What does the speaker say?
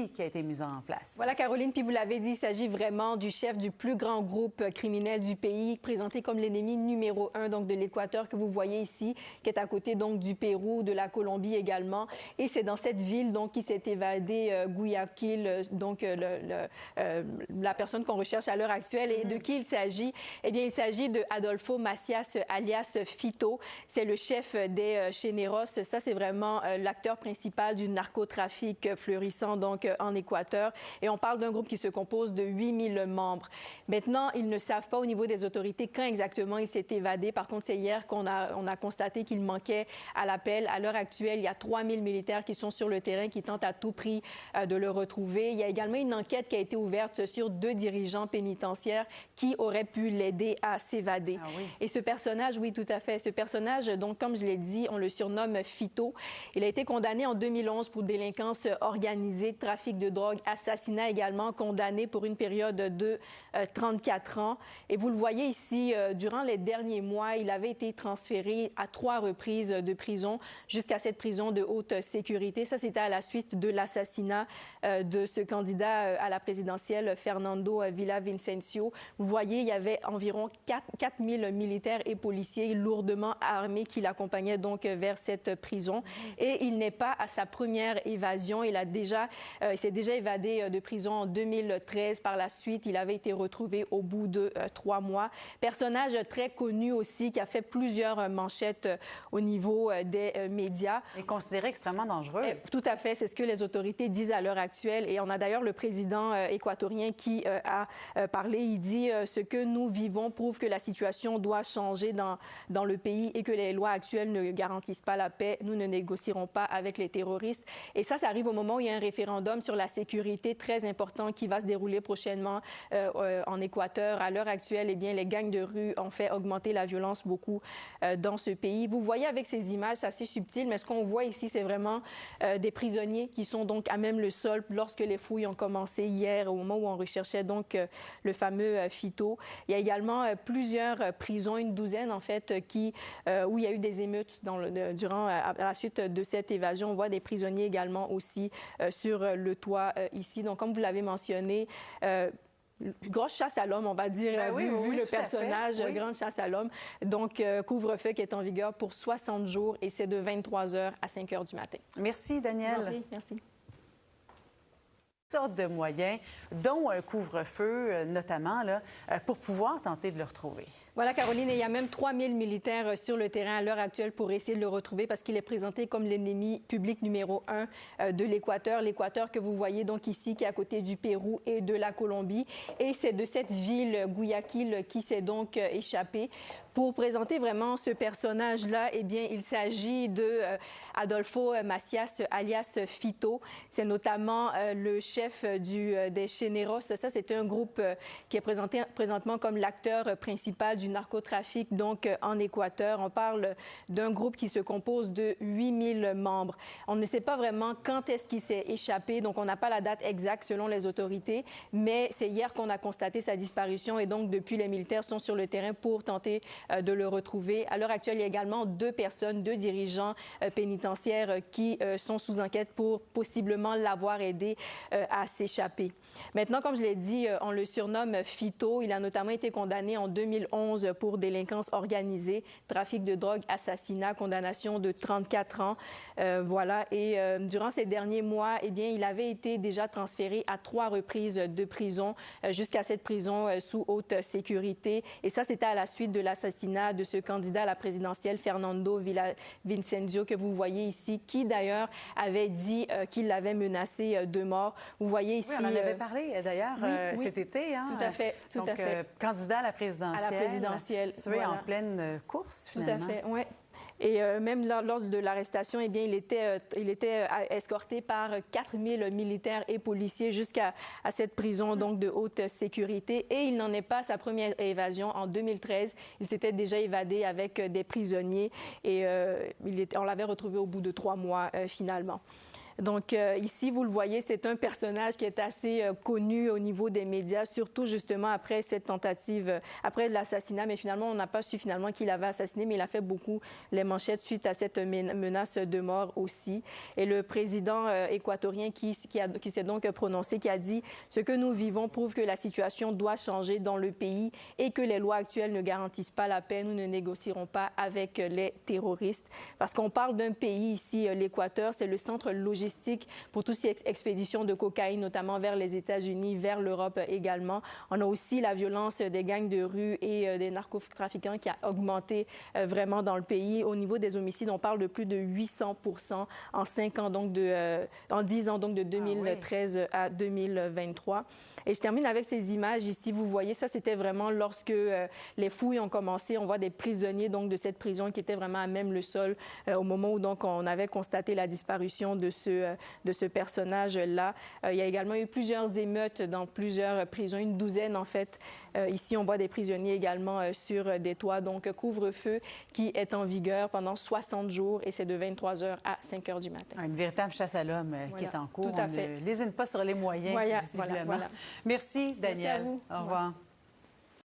stratégie qui a été mise en place. Voilà, Caroline, puis vous l'avez dit, il s'agit vraiment du chef du plus grand groupe criminel du pays, présenté comme l'ennemi numéro 1 donc de l'Équateur que vous voyez ici, qui est à côté donc du Pérou, de la Colombie également. Et c'est dans cette ville donc qui s'est évadé Guayaquil, donc la personne qu'on recherche à l'heure actuelle. Et de qui il s'agit? Eh bien, il s'agit de Adolfo Macias, alias Fito. C'est le chef des Géneros. Ça, c'est vraiment l'acteur principal du narcotrafic fleurissant donc en Équateur. Et on parle d'un groupe qui se compose de 8000 membres. Maintenant, ils ne savent pas au niveau des autorités quand exactement il s'est évadé. Par contre, c'est hier qu'on a constaté qu'il manquait à l'appel. À l'heure actuelle, il y a 3000 militaires qui sont sur le terrain, qui tentent à tout prix de le retrouver. Il y a également une enquête qui a été ouverte sur 2 dirigeants pénitentiaires qui auraient pu l'aider à s'évader. Ah oui. Et ce personnage, oui, tout à fait. Ce personnage, donc, comme je l'ai dit, on le surnomme Fito. Il a été condamné en 2011 pour délinquance organisée, trafic de drogue, assassinat également, condamné pour une période de 34 ans. Et vous le voyez ici, durant les derniers mois, il avait été transféré à 3 reprises de prison jusqu'à cette prison de haute sécurité. Ça, c'était à la suite de l'assassinat de ce candidat à la présidentielle, Fernando Villavicencio. Vous voyez, il y avait environ 4000 militaires et policiers lourdement armés qui l'accompagnaient donc vers cette prison. Et il n'est pas à sa première évasion. Il s'est déjà évadé de prison en 2013. Par la suite, il avait été retrouvé au bout de 3 mois. Personnage très connu aussi, qui a fait plusieurs manchettes au niveau des médias. Et considéré extrêmement dangereux. Tout à fait, c'est ce que les autorités disent à l'heure actuelle. Et on a d'ailleurs le président équatorien qui a parlé. Il dit ce que nous vivons prouve que la situation doit changer dans le pays et que les lois actuelles ne garantissent pas la paix. Nous ne négocierons pas avec les terroristes. Et ça arrive au moment où il y a un référendum sur la sécurité très important qui va se dérouler prochainement en Équateur. À l'heure actuelle, eh bien, les gangs de rue ont fait augmenter la violence beaucoup dans ce pays. Vous voyez avec ces images, c'est assez subtil, mais ce qu'on voit ici, c'est vraiment des prisonniers qui sont donc à même le sol lorsque les fouilles ont commencé hier, au moment où on recherchait donc le fameux Fito. Il y a également plusieurs prisons, une douzaine en fait, où il y a eu des émeutes à la suite de cette évasion. On voit des prisonniers également aussi sur le toit ici. Donc, comme vous l'avez mentionné, grosse chasse à l'homme, on va dire, vu le personnage, grande chasse à l'homme. Donc, couvre-feu qui est en vigueur pour 60 jours et c'est de 23 h à 5 h du matin. Merci, Danielle. Merci. Sortes de moyens, dont un couvre-feu notamment, là, pour pouvoir tenter de le retrouver. Voilà, Caroline, et il y a même 3000 militaires sur le terrain à l'heure actuelle pour essayer de le retrouver parce qu'il est présenté comme l'ennemi public numéro 1 de l'Équateur. L'Équateur que vous voyez donc ici, qui est à côté du Pérou et de la Colombie. Et c'est de cette ville, Guayaquil, qui s'est donc échappé. Pour présenter vraiment ce personnage-là, eh bien, il s'agit de Adolfo Macias, alias Fito. C'est notamment le chef des Géneros. Ça, c'est un groupe qui est présenté présentement comme l'acteur principal du narcotrafic, donc en Équateur. On parle d'un groupe qui se compose de 8000 membres. On ne sait pas vraiment quand est-ce qu'il s'est échappé, donc on n'a pas la date exacte selon les autorités, mais c'est hier qu'on a constaté sa disparition et donc depuis, les militaires sont sur le terrain pour tenter de le retrouver. À l'heure actuelle, il y a également 2 dirigeants pénitentiaires qui sont sous enquête pour possiblement l'avoir aidé à s'échapper. Maintenant, comme je l'ai dit, on le surnomme Fito. Il a notamment été condamné en 2011 pour délinquance organisée, trafic de drogue, assassinat, condamnation de 34 ans. Voilà. Et durant ces derniers mois, eh bien, il avait été déjà transféré à 3 reprises de prison jusqu'à cette prison sous haute sécurité. Et ça, c'était à la suite de l'assassinat de ce candidat à la présidentielle, Fernando Villavicencio, que vous voyez ici, qui d'ailleurs avait dit qu'il l'avait menacé de mort. Vous voyez ici... Oui, on en avait parlé d'ailleurs cet été. Hein? Tout à fait, tout à fait. Candidat à la présidentielle. À la présidentielle. Tu vois, en pleine course, finalement. Tout à fait, oui. Et même lors de l'arrestation, eh bien, il était escorté par 4000 militaires et policiers jusqu'à cette prison donc de haute sécurité. Et il n'en est pas à sa première évasion. En 2013, il s'était déjà évadé avec des prisonniers et on l'avait retrouvé au bout de 3 mois finalement. Donc, ici, vous le voyez, c'est un personnage qui est assez connu au niveau des médias, surtout justement après cette tentative, après l'assassinat. Mais finalement, on n'a pas su finalement qu'il avait assassiné, mais il a fait beaucoup les manchettes suite à cette menace de mort aussi. Et le président équatorien qui s'est donc prononcé, qui a dit « Ce que nous vivons prouve que la situation doit changer dans le pays et que les lois actuelles ne garantissent pas la paix. Nous ne négocierons pas avec les terroristes. » Parce qu'on parle d'un pays ici, l'Équateur, c'est le centre logistique pour toutes ces expéditions de cocaïne, notamment vers les États-Unis, vers l'Europe également. On a aussi la violence des gangs de rue et des narcotrafiquants qui a augmenté vraiment dans le pays. Au niveau des homicides, on parle de plus de 800% en 5 ans, donc en 10 ans, donc de 2013 à 2023. Et je termine avec ces images ici. Vous voyez, ça, c'était vraiment lorsque les fouilles ont commencé. On voit des prisonniers donc, de cette prison qui étaient vraiment à même le sol au moment où donc, on avait constaté la disparition de ce personnage-là. Il y a également eu plusieurs émeutes dans plusieurs prisons, une douzaine en fait. Ici, on voit des prisonniers également sur des toits. Donc, couvre-feu qui est en vigueur pendant 60 jours et c'est de 23 h à 5 h du matin. Une véritable chasse à l'homme qui est en cours. Tout à fait. On ne lésine pas sur les moyens, visiblement. Voilà. Merci, Danielle. Merci à vous. Au revoir.